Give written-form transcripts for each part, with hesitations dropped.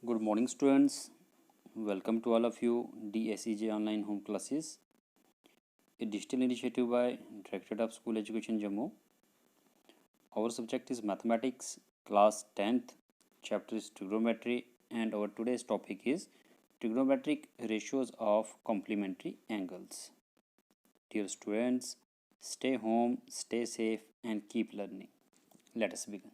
Good morning, students. Welcome to all of you DSEJ online home classes, a digital initiative by Directorate of School Education Jammu. Our subject is mathematics, class 10th, chapter is trigonometry, and our today's topic is trigonometric ratios of complementary angles. Dear students, stay home, stay safe, and keep learning. Let us begin.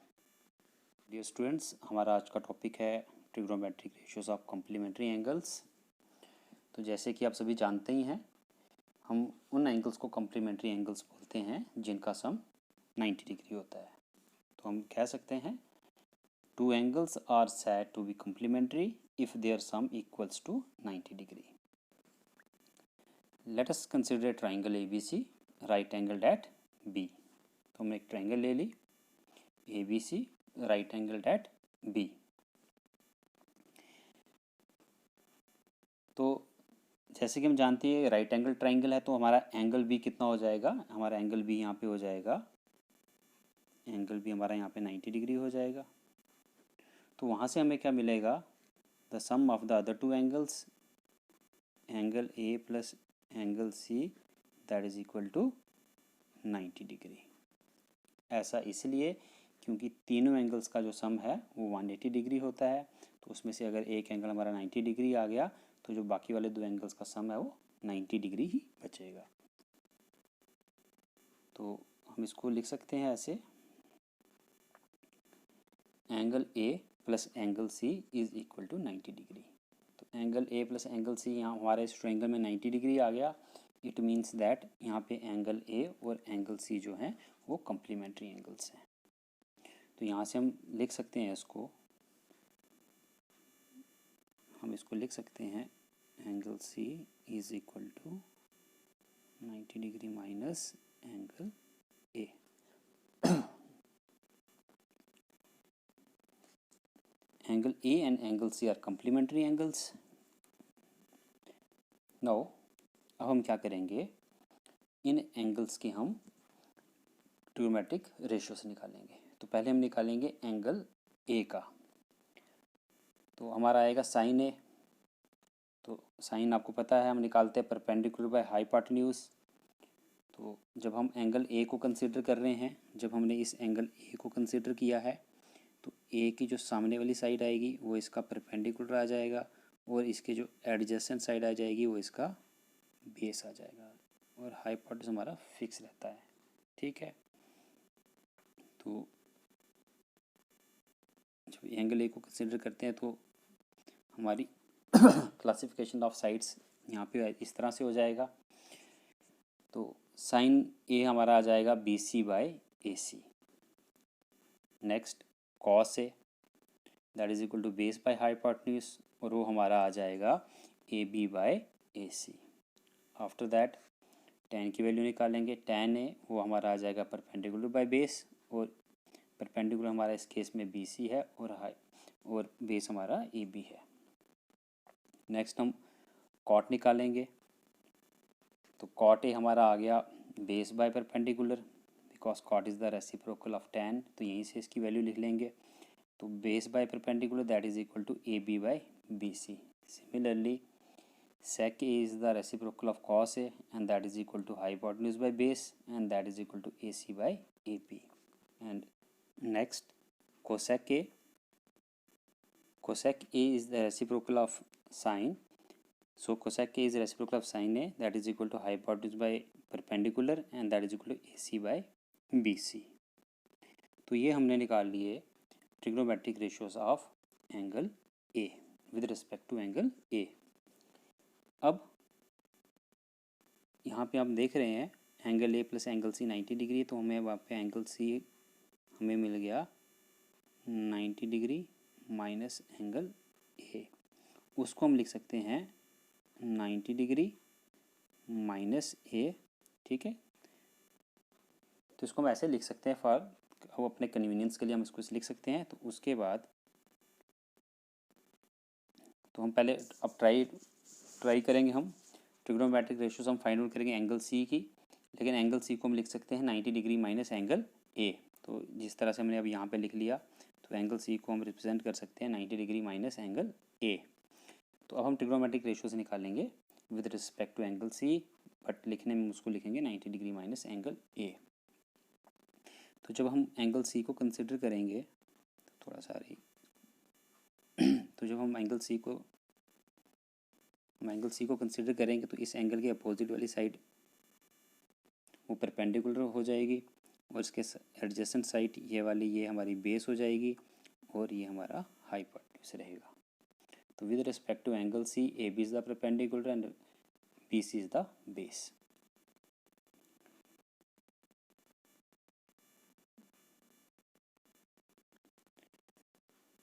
Dear students, हमारा आज का topic है trigonometric ratios of complementary angles. तो जैसे कि आप सभी जानते ही हैं, हम उन एंगल्स को कॉम्प्लीमेंट्री एंगल्स बोलते हैं जिनका सम 90 डिग्री होता है। तो हम कह सकते हैं two angles are said to be complementary if their sum equals to 90 degree. Let us consider triangle ABC right angled at B। तो हमने एक ट्राइंगल ले ली ABC right angled at B। तो जैसे कि हम जानते हैं राइट एंगल ट्राइंगल है, तो हमारा एंगल भी कितना हो जाएगा, हमारा एंगल भी यहाँ पे हो जाएगा, एंगल भी हमारा यहाँ पे 90 डिग्री हो जाएगा। तो वहाँ से हमें क्या मिलेगा, the sum of the other two angles, angle A plus angle C that is equal to 90 degree. ऐसा इसलिए क्योंकि तीनों एंगल्स का जो सम है वो 180 डिग्री होता है। तो उसमें से अगर एक एंगल हमारा 90 डिग्री आ गया तो जो बाकी वाले दो एंगल्स का सम है वो 90 डिग्री ही बचेगा। तो हम इसको लिख सकते हैं ऐसे, angle A plus angle C is equal to 90 degree. तो angle A plus angle C यहाँ हमारे इस ट्रायंगल में 90 डिग्री आ गया। इट मीन्स दैट यहाँ पे एंगल A और एंगल C जो हैं वो कॉम्प्लीमेंट्री एंगल्स हैं। तो यहाँ से हम लिख सकते हैं इसको, हम इसको लिख सकते हैं angle C is equal to 90 degree minus angle A। Angle A and angle C are complementary angles. Now अब हम क्या करेंगे, इन एंगल्स की हम ट्रिग्नोमेट्रिक रेशियोस निकालेंगे। तो पहले हम निकालेंगे एंगल A का। तो हमारा आएगा साइन A। तो साइन आपको पता है हम निकालते हैं परपेंडिकुलर बाय हाइपोटेन्यूज। तो जब हम एंगल A को कंसीडर कर रहे हैं, जब हमने इस एंगल A को कंसीडर किया है तो A की जो सामने वाली साइड आएगी वो इसका परपेंडिकुलर आ जाएगा और इसके जो एडजेसेंट साइड आ जाएगी वो इसका बेस आ जाएगा और हाइपोटेन्यूज हमारा फिक्स रहता है। ठीक है, तो जब एंगल A को कंसीडर करते हैं तो हमारी क्लासिफिकेशन ऑफ साइड्स यहाँ पे इस तरह से हो जाएगा। तो साइन A हमारा आ जाएगा BC by AC। Next cos A that is equal to base by hypotenuse और वो हमारा आ जाएगा AB by AC। After that tan की वैल्यू निकालेंगे, tan A वो हमारा आ जाएगा परपेंडिकुलर बाय बेस और परपेंडिकुलर हमारा इस केस में BC है और बेस हमारा AB है। नेक्स्ट हम कॉट निकालेंगे। तो कॉट A हमारा आ गया base by perpendicular because cot is the reciprocal of tan। तो यहीं से इसकी वैल्यू लिख लेंगे। तो base by perpendicular that is equal to AB by BC। Similarly sec A is the reciprocal of cos A and that is equal to hypotenuse by base and that is equal to AC by AP. And next cosec A is the reciprocal of sine. So cosec A is the reciprocal of sine A that is equal to hypotenuse by perpendicular and that is equal to AC by BC. तो ये हमने निकाल लिए trigonometric ratios of angle A with respect to angle A. अब यहाँ पे आप देख रहे हैं angle A plus angle C 90 degree, तो हमें वहाँ पे एंगल C हमें मिल गया 90 डिग्री माइनस एंगल A। उसको हम लिख सकते हैं 90 डिग्री माइनस A। ठीक है, तो इसको हम ऐसे लिख सकते हैं फॉर अब अपने कन्वीनियंस के लिए हम इसको लिख सकते हैं। तो उसके बाद तो हम पहले अब ट्राई करेंगे, हम ट्रिग्नोमेट्रिक रेशियोज हम फाइंड आउट करेंगे एंगल C की, लेकिन एंगल C को हम लिख सकते हैं 90 डिग्री माइनस एंगल A। तो जिस तरह से हमने अब यहाँ पे लिख लिया तो एंगल सी को हम रिप्रेजेंट कर सकते हैं 90 डिग्री माइनस एंगल ए। तो अब हम ट्रिग्नोमेट्रिक रेशियोज निकालेंगे with respect to angle C, but लिखने में उसको लिखेंगे 90 डिग्री माइनस एंगल ए। तो जब हम एंगल सी को कंसिडर करेंगे, थोड़ा सा रही तो जब हम एंगल सी को कंसिडर करेंगे तो इस एंगल के अपोजिट वाली साइड वो परपेंडिकुलर हो जाएगी और इसके एडजेसेंट साइड ये वाली, ये हमारी बेस हो जाएगी और ये हमारा हाइपोटेन्यूज रहेगा। तो with respect to angle C, A B is the perpendicular and B C is the base.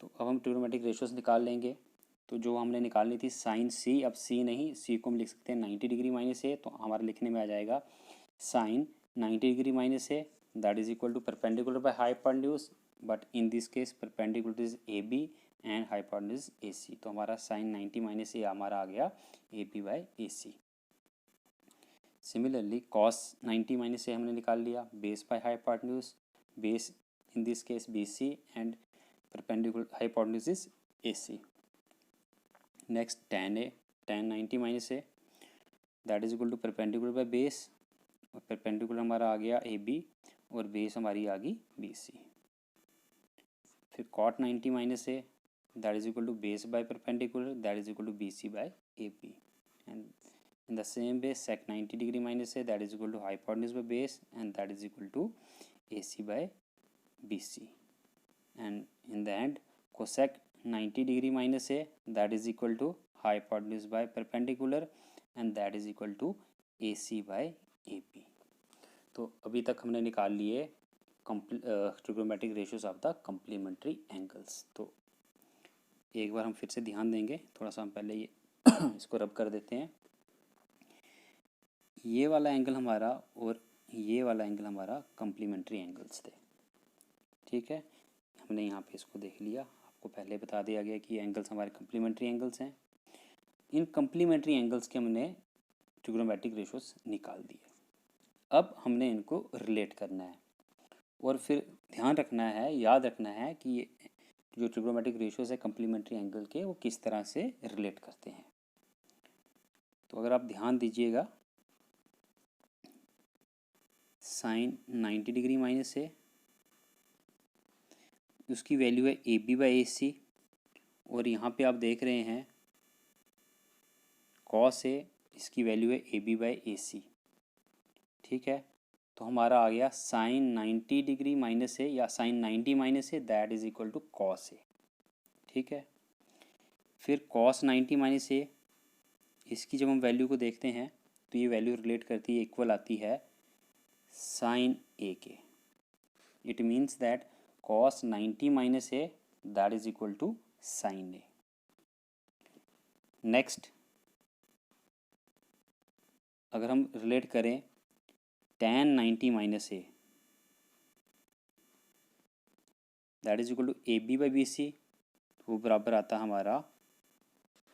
तो अब हम ट्रिग्नोमेट्रिक रेशियोज निकाल लेंगे। तो जो हमने निकालनी थी साइन सी, अब सी नहीं, सी को हम लिख सकते हैं 90 डिग्री माइनस ए। तो हमारे लिखने में आ जाएगा sine 90 degree minus A, that is equal to perpendicular by hypotenuse, but in this case perpendicular is A B and hypotenuse A C. तो हमारा साइन 90 माइनस ए हमारा आ गया A B by A C. Similarly cos 90 minus A हमने निकाल लिया, base by hypotenuse, base in this case B C and perpendicular hypotenuse is A C. Next tan A, tan 90 minus A, that is equal to perpendicular by base, और perpendicular हमारा आ गया A B और base हमारी आ गई B C. फिर cot 90 minus A, that is equal to base by perpendicular, that is equal to B C by A B. And in the same way sec 90 degree minus a, that is equal to hypotenuse by base and that is equal to AC by BC. And in the end cosec 90 degree minus a, that is equal to hypotenuse by perpendicular and that is equal to AC by AB. तो अभी तक हमने निकाल लिए trigonometric ratios of the complementary angles. तो एक बार हम फिर से ध्यान देंगे, थोड़ा सा हम पहले ये इसको रब कर देते हैं। ये वाला एंगल हमारा और ये वाला एंगल हमारा कम्प्लीमेंट्री एंगल्स थे, ठीक है। हमने यहाँ पे इसको देख लिया, आपको पहले बता दिया गया कि ये एंगल्स हमारे कम्प्लीमेंट्री एंगल्स हैं। इन कम्प्लीमेंट्री एंगल्स के हमने ट्रिग्नोमेट्रिक रेशियोज निकाल दिए। अब हमने इनको रिलेट करना है और फिर ध्यान रखना है, याद रखना है कि ये जो ट्रिग्नोमेट्रिक रेशियोज है कम्प्लीमेंट्री एंगल के, वो किस तरह से रिलेट करते हैं। तो अगर आप ध्यान दीजिएगा, साइन 90 डिग्री माइनस ए, उसकी वैल्यू है ए बी बाई ए सी, और यहाँ पे आप देख रहे हैं कॉस ए, इसकी वैल्यू है ए बी बाई ए सी, ठीक है। तो हमारा आ गया साइन 90 डिग्री माइनस ए या sine 90 minus A, that is equal to cos A, ठीक है। फिर कॉस 90 माइनस ए, इसकी जब हम वैल्यू को देखते हैं तो ये वैल्यू रिलेट करती है, इक्वल आती है साइन ए के। It means that cos 90 minus A, that is equal to sine A. Next अगर हम रिलेट करें tan 90 minus A, that is equal to A B by B C, वो बराबर आता हमारा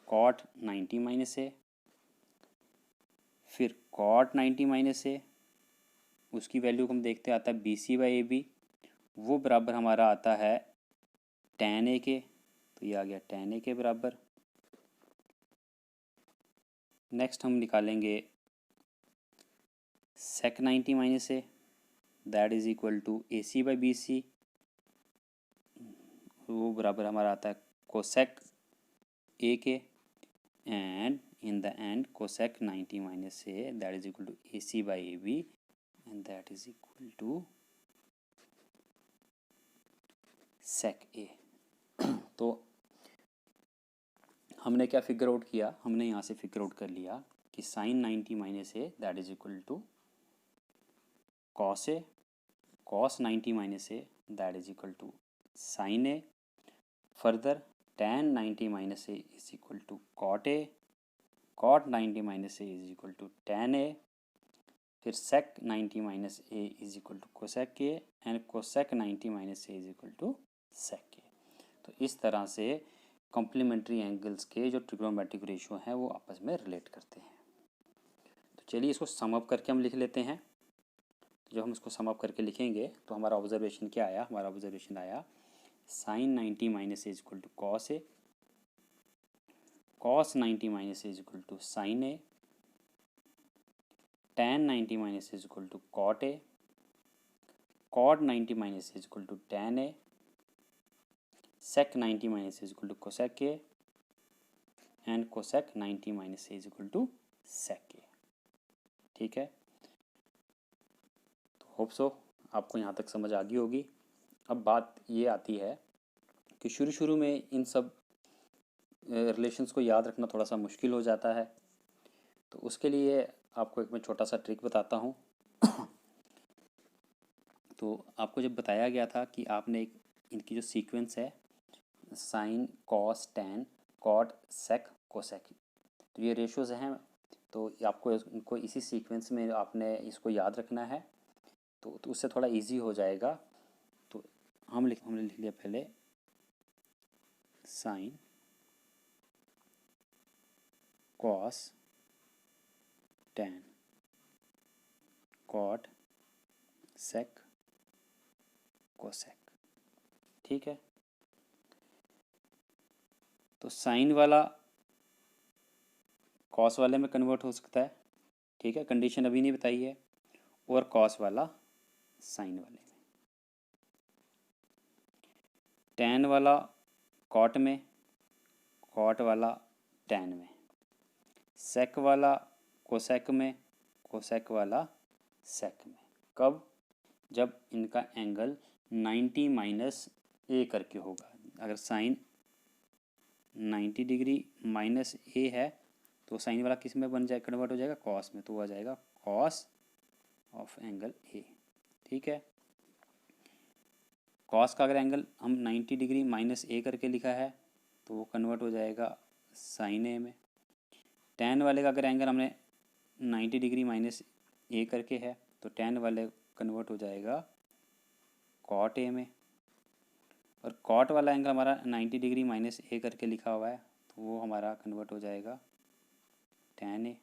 cot 90 माइनस ए। फिर cot 90 माइनस ए, उसकी वैल्यू को हम देखते आता है B C by A B, वो बराबर हमारा आता है tan ए के, तो ये आ गया tan ए के बराबर। नेक्स्ट हम निकालेंगे sec 90 minus A, that is equal to A C by B C, वो बराबर हमारा आता है cosec ए के, and in the end cosec 90 minus A, that is equal to A C by A B and that is equal to sec A. तो हमने क्या figure out किया, हमने यहाँ से फिगर आउट कर लिया कि sine 90 minus A, that is equal to cos A, cos 90 minus A, that is equal to sine A. Further tan 90 minus A is equal to cot A, cot 90 minus A is equal to tan A. फिर sec 90 minus A is equal to cosec A and cosec 90 minus A is equal to sec A. तो इस तरह से complementary angles के जो trigonometric ratio हैं वो आपस में रिलेट करते हैं। तो चलिए इसको सम अप करके हम लिख लेते हैं। तो जब हम इसको सम अप करके लिखेंगे तो हमारा ऑब्जर्वेशन क्या आया, हमारा ऑब्जर्वेशन आया sine 90 minus A is equal to cos A, cos 90 minus A is equal to sine A, tan 90 minus is equal to cot A, cot 90 minus is equal to tan A, sec 90 minus is equal to cosec A, and cosec 90 minus is equal to sec A. ठीक है, तो hope so आपको यहाँ तक समझ आ गई होगी। अब बात ये आती है कि शुरू में इन सब रिलेशंस को याद रखना थोड़ा सा मुश्किल हो जाता है, तो उसके लिए आपको एक मैं छोटा सा ट्रिक बताता हूँ। तो आपको जब बताया गया था कि आपने एक इनकी जो सीक्वेंस है sine cos tan cot sec cosec, तो ये रेशोज़ हैं, तो आपको इनको इसी सीक्वेंस में आपने इसको याद रखना है, तो उससे थोड़ा इजी हो जाएगा। तो हमने लिख लिया पहले sine cos tan cot sec cosec. ठीक है, तो साइन वाला कॉस वाले में कन्वर्ट हो सकता है, ठीक है, कंडीशन अभी नहीं बताई है, और कॉस वाला साइन वाले में, टैन वाला कॉट में, कॉट वाला टैन में, सेक वाला कोसेक में, कोसेक वाला सेक में। कब? जब इनका एंगल 90 माइनस ए करके होगा। अगर साइन 90 डिग्री माइनस ए है तो साइन वाला किस में बन जाए, कन्वर्ट हो जाएगा कॉस में, तो वो आ जाएगा कॉस ऑफ एंगल ए। ठीक है, कॉस का अगर एंगल हम 90 डिग्री माइनस ए करके लिखा है तो वो कन्वर्ट हो जाएगा साइन ए में। टैन वाले का अगर एंगल हमने 90 डिग्री माइनस ए करके है तो टैन वाले कन्वर्ट हो जाएगा कॉट ए में, और कॉट वाला एंगल हमारा 90 डिग्री माइनस ए करके लिखा हुआ है तो वो हमारा कन्वर्ट हो जाएगा टैन ए।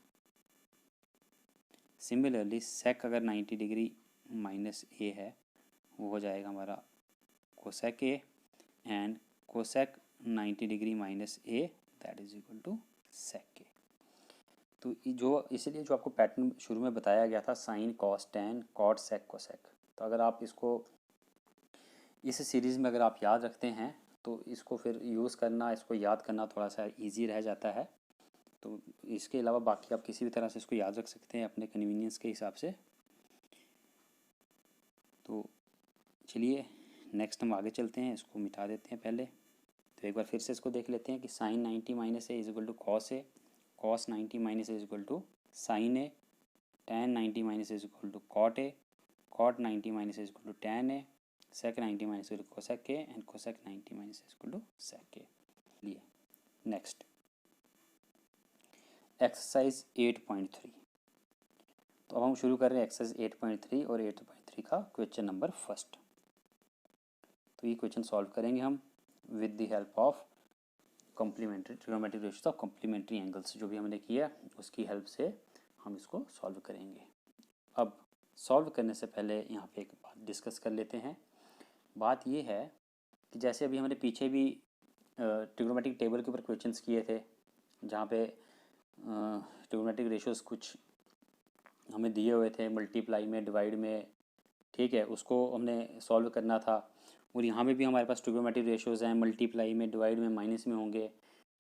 सिमिलरली सेक अगर 90 डिग्री माइनस ए है वो हो जाएगा हमारा cosec A, and cosec 90 degree minus A that is equal to sec A. तो जो इसलिए जो आपको पैटर्न शुरू में बताया गया था sine cos tan cot sec cosec, तो अगर आप इसको इस सीरीज़ में अगर आप याद रखते हैं तो इसको फिर यूज़ करना, इसको याद करना थोड़ा सा इजी रह जाता है। तो इसके अलावा बाकी आप किसी भी तरह से इसको याद रख सकते हैं अपने कन्वीनियंस के हिसाब से। तो चलिए नेक्स्ट हम आगे चलते हैं, इसको मिटा देते हैं पहले। तो एक बार फिर से इसको देख लेते हैं कि sine 90 minus A is equal to cos A, cos 90 minus A is equal to sine A, tan 90 minus is equal to cot A, cot 90 minus is equal to tan A, sec 90 minus equal to cosec A, and cosec 90 minus equal to sec A. लिए next exercise 8.3। तो अब हम शुरू कर रहे हैं exercise 8.3 और 8.3 का क्वेश्चन नंबर फर्स्ट। तो ये क्वेश्चन सॉल्व करेंगे हम with the help of complementary trigonometric ratios of complementary angles, जो भी हमने किया उसकी हेल्प से हम इसको सॉल्व करेंगे। अब सॉल्व करने से पहले यहाँ पे एक बात डिस्कस कर लेते हैं। बात ये है कि जैसे अभी हमने पीछे भी ट्रिग्नोमेट्रिक टेबल के ऊपर क्वेश्चंस किए थे जहाँ पे ट्रिग्नोमेट्रिक रेशियोज कुछ हमें दिए हुए थे मल्टीप्लाई में, डिवाइड में, ठीक है, उसको हमने सॉल्व करना था। और यहाँ पे भी हमारे पास ट्रिग्नोमेट्रिक रेशियोज हैं, मल्टीप्लाई में, डिवाइड में, माइनस में होंगे।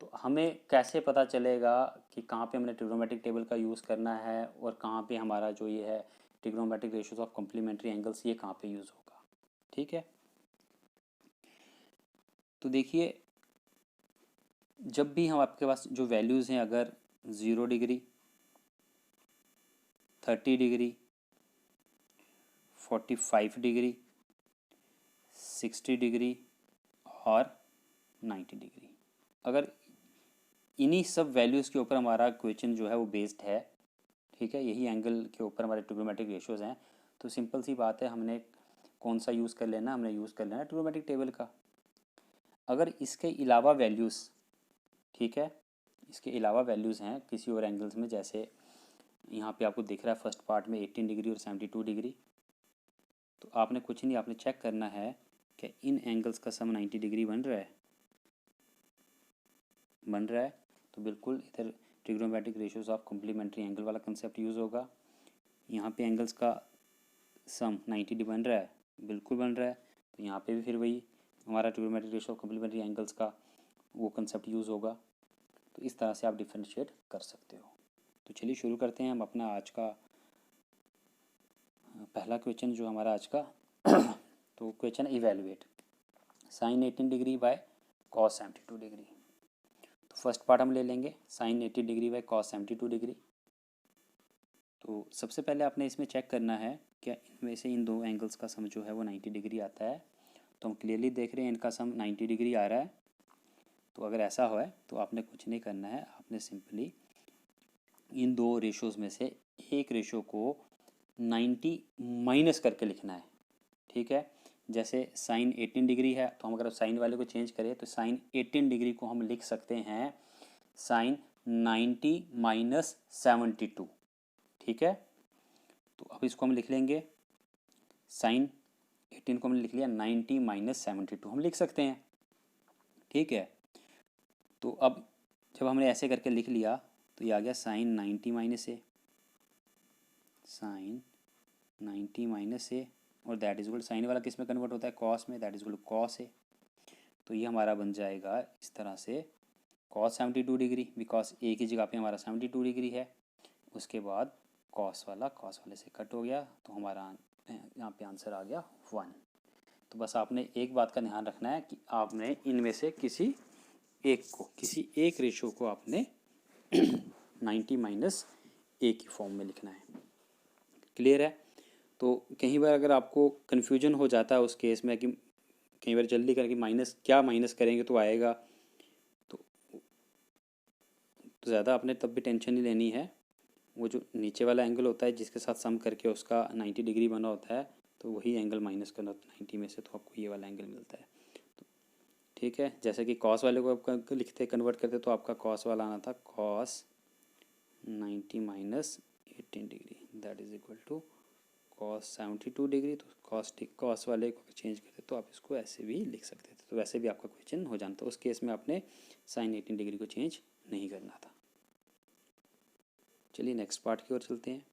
तो हमें कैसे पता चलेगा कि कहाँ पे हमने ट्रिग्नोमेट्रिक टेबल का यूज़ करना है और कहाँ पे हमारा जो ये है trigonometric ratios of complementary angles ये कहाँ पे यूज़ होगा। ठीक है, तो देखिए जब भी हम आपके पास जो वैल्यूज़ हैं अगर 0 डिग्री, 30 डिग्री, 45 डिग्री, 60 डिग्री और 90 डिग्री, अगर इन्हीं सब वैल्यूज़ के ऊपर हमारा क्वेश्चन जो है वो बेस्ड है, ठीक है, यही एंगल के ऊपर हमारे ट्रिग्नोमेट्रिक रेशियोज़ हैं, तो सिंपल सी बात है हमने कौन सा यूज़ कर लेना, हमने यूज़ कर लेना ट्रिग्नोमेट्रिक टेबल का। अगर इसके अलावा वैल्यूज़, ठीक है, इसके अलावा वैल्यूज़ हैं किसी और एंगल्स में, जैसे यहाँ पे आपको दिख रहा है फर्स्ट पार्ट में 18 डिग्री और 72 डिग्री, तो आपने कुछ नहीं, आपने चेक करना है क्या इन एंगल्स का सम 90 डिग्री बन रहा है? बन रहा है। तो बिल्कुल इधर trigonometric ratios of complementary angle वाला कंसेप्ट यूज़ होगा। यहाँ पे एंगल्स का सम 90 डिग्री बन रहा है, बिल्कुल बन रहा है। तो यहाँ पे भी फिर वही हमारा trigonometric ratio of complementary angles का वो कंसेप्ट यूज़ होगा। तो इस तरह से आप डिफ्रेंशिएट कर सकते हो। तो चलिए शुरू करते हैं हम अपना आज का पहला क्वेश्चन जो हमारा आज का तो question evaluate sine 18 degree by cos 72 degree. तो फर्स्ट पार्ट हम ले लेंगे sine 80 degree by cos 72 degree. तो सबसे पहले आपने इसमें चेक करना है क्या इनमें से इन दो एंगल्स का सम जो है वो 90 डिग्री आता है। तो हम क्लियरली देख रहे हैं इनका सम 90 डिग्री आ रहा है। तो अगर ऐसा हो है तो आपने कुछ नहीं करना है, आपने सिंपली इन दो रेशोज़ में से एक रेशो को 90 माइनस करके लिखना है। ठीक है, जैसे साइन 18 डिग्री है तो हम अगर साइन वाले को चेंज करें तो साइन 18 डिग्री को हम लिख सकते हैं साइन 90 माइनस 72। ठीक है, तो अब इसको हम लिख लेंगे साइन 18 को हमने लिख लिया 90 माइनस 72 हम लिख सकते हैं। ठीक है, तो अब जब हमने ऐसे करके लिख लिया तो ये आ गया साइन 90 माइनस ए, साइन 90 माइनस ए, और दैट इज इक्वल साइन वाला किस में कन्वर्ट होता है? कॉस में, that is equal cos A. तो ये हमारा बन जाएगा इस तरह से कॉस 72 डिग्री, बिकॉज ए की जगह पे हमारा 72 डिग्री है। उसके बाद कॉस वाले से कट हो गया, तो हमारा यहाँ पे आंसर आ गया 1। तो बस आपने एक बात का ध्यान रखना है कि आपने इनमें से किसी एक रेशो को आपने 90 माइनस ए की फॉर्म में लिखना है। क्लियर है? तो कई बार अगर आपको कन्फ्यूजन हो जाता है उस केस में कि कई बार जल्दी करके माइनस करेंगे तो आएगा, तो ज़्यादा आपने तब भी टेंशन नहीं लेनी है। वो जो नीचे वाला एंगल होता है जिसके साथ सम करके उसका 90 डिग्री बना होता है, तो वही एंगल माइनस करना होता है 90 में से, तो आपको ये वाला एंगल मिलता है। तो ठीक है, जैसे कि कॉस वाले को आप लिखते कन्वर्ट करते तो आपका कॉस वाला आना था cos 90 minus 18 degree, that is equal to cos 72 degree. तो कॉस वाले को चेंज करते तो आप इसको ऐसे भी लिख सकते थे, तो वैसे भी आपका क्वेश्चन हो जाता। उस केस में आपने साइन 18 डिग्री को चेंज नहीं करना था। चलिए नेक्स्ट पार्ट की ओर चलते हैं।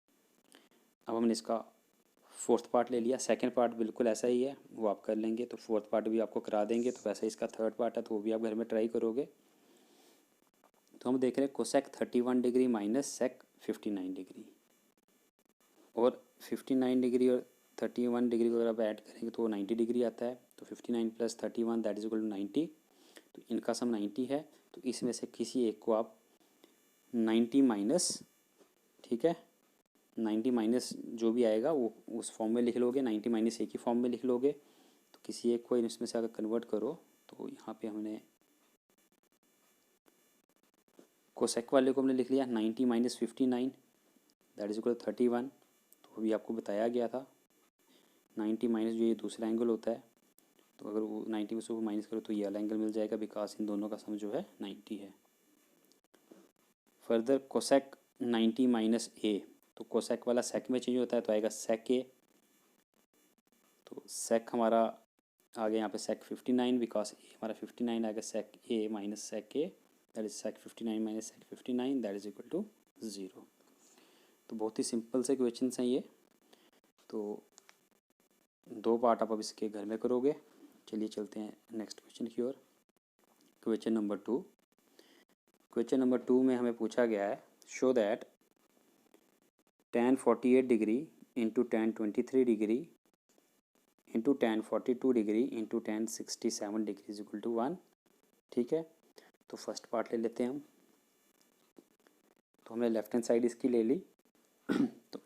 अब हमने इसका फोर्थ पार्ट ले लिया, सेकंड पार्ट बिल्कुल ऐसा ही है, वो आप कर लेंगे। तो फोर्थ पार्ट भी आपको करा देंगे, तो वैसे इसका थर्ड पार्ट है तो वो भी आप घर में ट्राई करोगे। तो हम देख रहे हैं cosec 31 degree minus sec 59 degree, और 59 डिग्री और 31 डिग्री को अगर आप ऐड करेंगे तो वो 90 डिग्री आता है। तो 59 plus 31 that is equal to 90। तो इनका सम 90 है, तो इसमें से किसी एक को आप 90 माइनस, ठीक है, 90 माइनस जो भी आएगा वो उस फॉर्म में लिख लोगे, 90 माइनस ए की फॉर्म में लिख लोगे। तो किसी एक को इसमें से अगर कन्वर्ट करो तो यहाँ पे हमने कोसेक वाले को हमने लिख लिया 90 माइनस 59 दैट इज इक्वल 31। तो अभी आपको बताया गया था 90 माइनस जो ये दूसरा एंगल होता है, तो अगर वो 90 में से वो माइनस करो तो ये वाला एंगल मिल जाएगा, बिकॉज इन दोनों का सम जो है 90 है। फर्दर कोसेक 90 माइनस ए, तो कोसेक वाला सेक में चेंज होता है तो आएगा सेक ए। तो सेक हमारा आ गया यहाँ पे सेक 59, बिकॉज ए हमारा 59 आएगा, sec A minus sec A that is sec 59 minus sec 59 that is equal to 0। तो बहुत ही सिंपल से क्वेश्चन हैं ये। तो दो पार्ट आप अब इसके घर में करोगे। चलिए चलते हैं नेक्स्ट क्वेश्चन की ओर। Question number 2। क्वेश्चन नंबर 2 में हमें पूछा गया है show that tan 48 degree into tan 23 degree into tan 42 degree into tan 67 degree is equal to 1। ठीक है, तो फर्स्ट पार्ट ले लेते हैं हम। तो हमने लेफ्ट हैंड साइड इसकी ले ली। तो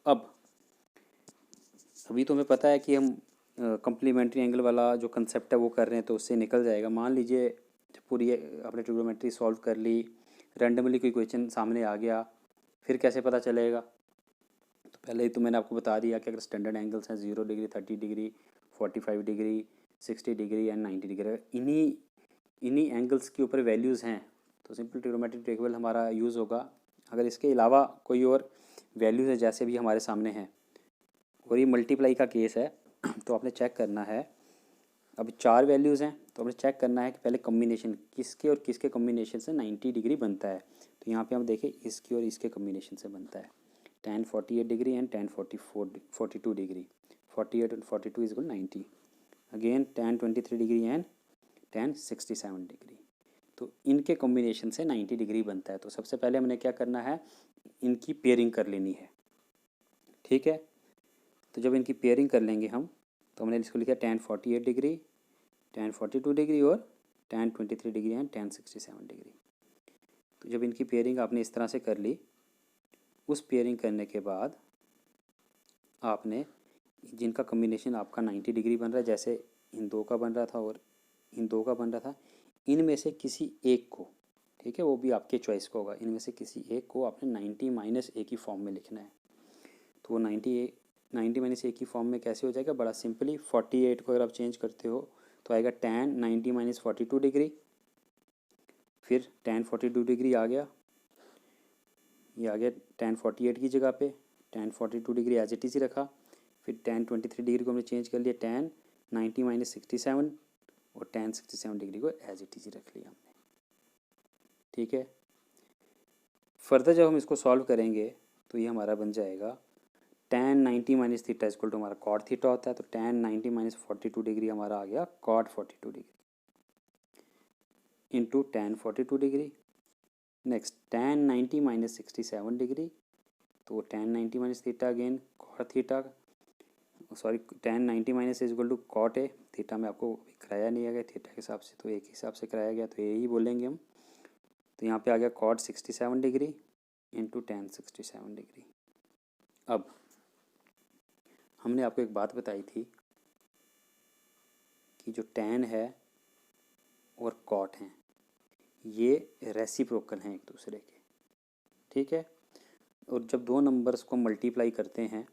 अभी तो हमें पता है कि हम कम्प्लीमेंट्री एंगल वाला जो कंसेप्ट है वो कर रहे हैं, तो उससे निकल जाएगा। मान लीजिए जब पूरी आपने ट्रिग्नोमेट्री सॉल्व कर ली, रैंडमली कोई क्वेश्चन सामने आ गया, फिर कैसे पता चलेगा? तो पहले ही तो मैंने आपको बता दिया कि अगर स्टैंडर्ड एंगल्स हैं 0 degree, 30 degree, 45 degree, 60 degree and 90 degree, इन्हीं एंगल्स के ऊपर वैल्यूज़ हैं तो सिंपल ट्रिग्नोमेट्रिक टेबल हमारा यूज़ होगा। अगर इसके अलावा कोई और वैल्यूज़ है जैसे भी हमारे सामने हैं और ये मल्टीप्लाई का केस है, तो आपने चेक करना है अब 4 वैल्यूज़ हैं तो हमें चेक करना है कि पहले कॉम्बिनेशन किसके और किसके कॉम्बिनेशन से 90 डिग्री बनता है। तो यहाँ पे हम देखें इसके और इसके कॉम्बिनेशन से बनता है tan 48 degree and tan 42 degree. 48 और 42 is equal 90। Again tan 23 degree and tan 67 degree. तो इनके कॉम्बिनेशन से 90 डिग्री बनता है। तो सबसे पहले हमने क्या करना है, इनकी पेयरिंग कर लेनी है। ठीक है, तो जब इनकी पेयरिंग कर लेंगे हम, तो हमने इसको लिखा tan 48 डिग्री, tan 42 डिग्री और tan 23 degree and tan 67 degree. तो जब इनकी पेयरिंग आपने इस तरह से कर ली, उस पेयरिंग करने के बाद आपने जिनका कॉम्बिनेशन आपका 90 डिग्री बन रहा है, जैसे इन दो का बन रहा था और इन दो का बन रहा था, इनमें से किसी एक को, ठीक है, वो भी आपके चॉइस का होगा, इनमें से किसी एक को आपने 90 - a की फॉर्म में लिखना है। तो वो 90 - a की फॉर्म में कैसे हो जाएगा, बड़ा सिंपली 48 को अगर आप चेंज करते हो तो आएगा tan 90 - 42 डिग्री, फिर tan 42 डिग्री आ गया, ये आ गया tan 48 की जगह पे, tan 42 degree as it is ही रखा, फिर tan 23 डिग्री को हमने चेंज कर लिया tan 90 - 67 और tan 67 डिग्री को एज इट इज़ ही रख लिया हमने। ठीक है, फर्दर जब हम इसको सॉल्व करेंगे तो ये हमारा बन जाएगा tan 90 - थीटा इक्वल टू हमारा cot थीटा होता है, तो tan 90 - 42 डिग्री हमारा आ गया cot 42 degree into tan 42 degree. Next tan 90 - 67 degree, तो tan 90 - theta again cot theta, sorry tan 90 - equal to cot a, theta में आपको कराया नहीं गया थीटा के हिसाब से, तो एक हिसाब से कराया गया, तो यही बोलेंगे हम। तो यहाँ पे आ गया cot 67 degree into tan 67 degree. अब हमने आपको एक बात बताई थी कि जो tan है और cot हैं ये रेसिप्रोकल हैं एक दूसरे के। ठीक है, और जब दो नंबर्स को मल्टीप्लाई करते हैं,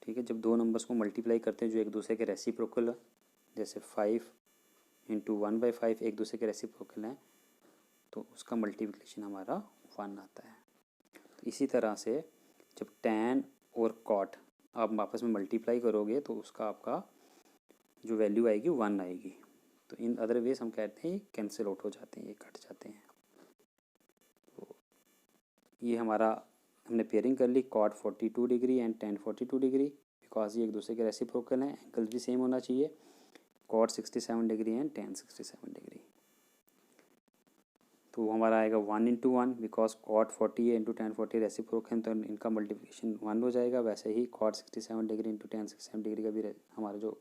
ठीक है, जब दो नंबर्स को मल्टीप्लाई करते हैं जो एक दूसरे के रेसिप्रोकल, जैसे 5 × 1/5 एक दूसरे के रेसिप्रोकल हैं, तो उसका मल्टीप्लिकेशन हमारा 1 आता है। तो इसी तरह से जब tan और cot आप आपस में मल्टीप्लाई करोगे तो उसका आपका जो वैल्यू आएगी 1 आएगी। तो इन अदर वेज हम कहते हैं कैंसिल आउट हो जाते हैं, ये कट जाते हैं। तो ये हमारा हमने पेयरिंग कर ली cot 42 degree and tan 42 degree, because ये एक दूसरे के रेसिप्रोकल हैं, एंगल भी सेम होना चाहिए, cot 67 degree and tan 67 degree. तो हमारा आएगा 1 × 1, because cot 40 into tan 40 reciprocal, तो इनका मल्टीप्लिकेशन 1 हो जाएगा। वैसे ही cot 67 degree into tan 67 degree का भी हमारा जो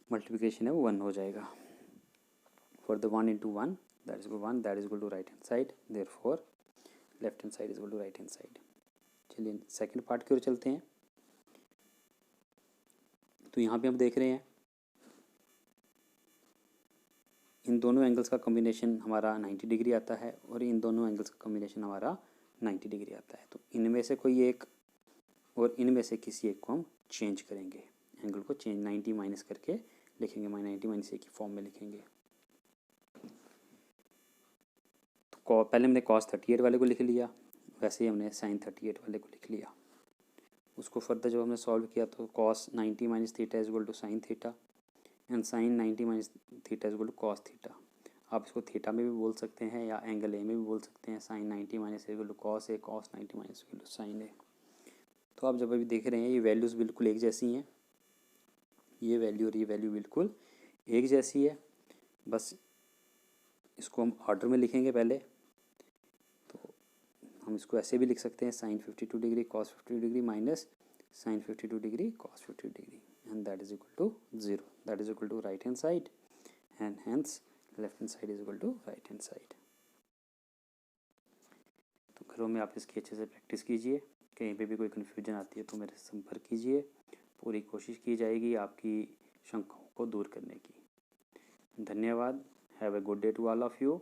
मल्टीप्लिकेशन है वो 1 हो जाएगा। For the 1 × 1 that is 1, that is equal to right hand side, therefore left hand side is equal to right hand side. चलिए सेकंड पार्ट की ओर चलते हैं। तो यहाँ पे हम देख रहे हैं इन दोनों एंगल्स का कॉम्बिनेशन हमारा 90 डिग्री आता है और इन दोनों एंगल्स का कॉम्बिनेशन हमारा 90 डिग्री आता है। तो इनमें से कोई एक और इनमें से किसी एक को हम चेंज करेंगे, एंगल को चेंज 90 माइनस करके लिखेंगे, 90 - a की फॉर्म में लिखेंगे। तो पहले हमने cos 38 वाले को लिख लिया, वैसे ही हमने sin 38 वाले को लिख लिया। उसको फर्दर जब हमने सॉल्व किया तो cos 90 - theta is equal to sin theta and sin 90 - theta is equal to cos theta. आप इसको थीटा में भी बोल सकते हैं या एंगल ए में भी बोल सकते हैं। sin 90 - equal to cos a, cos 90 - equal to sin a। तो आप जब अभी देख रहे हैं ये वैल्यूज़ बिल्कुल एक जैसी हैं, ये वैल्यू और ये वैल्यू बिल्कुल एक जैसी है। बस इसको हम ऑर्डर में लिखेंगे पहले, तो हम इसको ऐसे भी लिख सकते हैं sin 52 degree cos 52 degree minus sin 52 degree cos 52 degree, and that is equal to 0, that is equal to right hand side and hence left hand side is equal to right hand side. तो घरों में आप इसकी अच्छे से practice कीजिए, कहीं पे भी कोई कन्फ्यूजन आती है तो मेरे से संपर्क कीजिए, पूरी कोशिश की जाएगी आपकी शंकाओं को दूर करने की। धन्यवाद। Have a good day to all of you.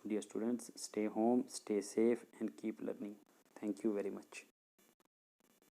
Dear students, stay home, stay safe and keep learning. Thank you very much.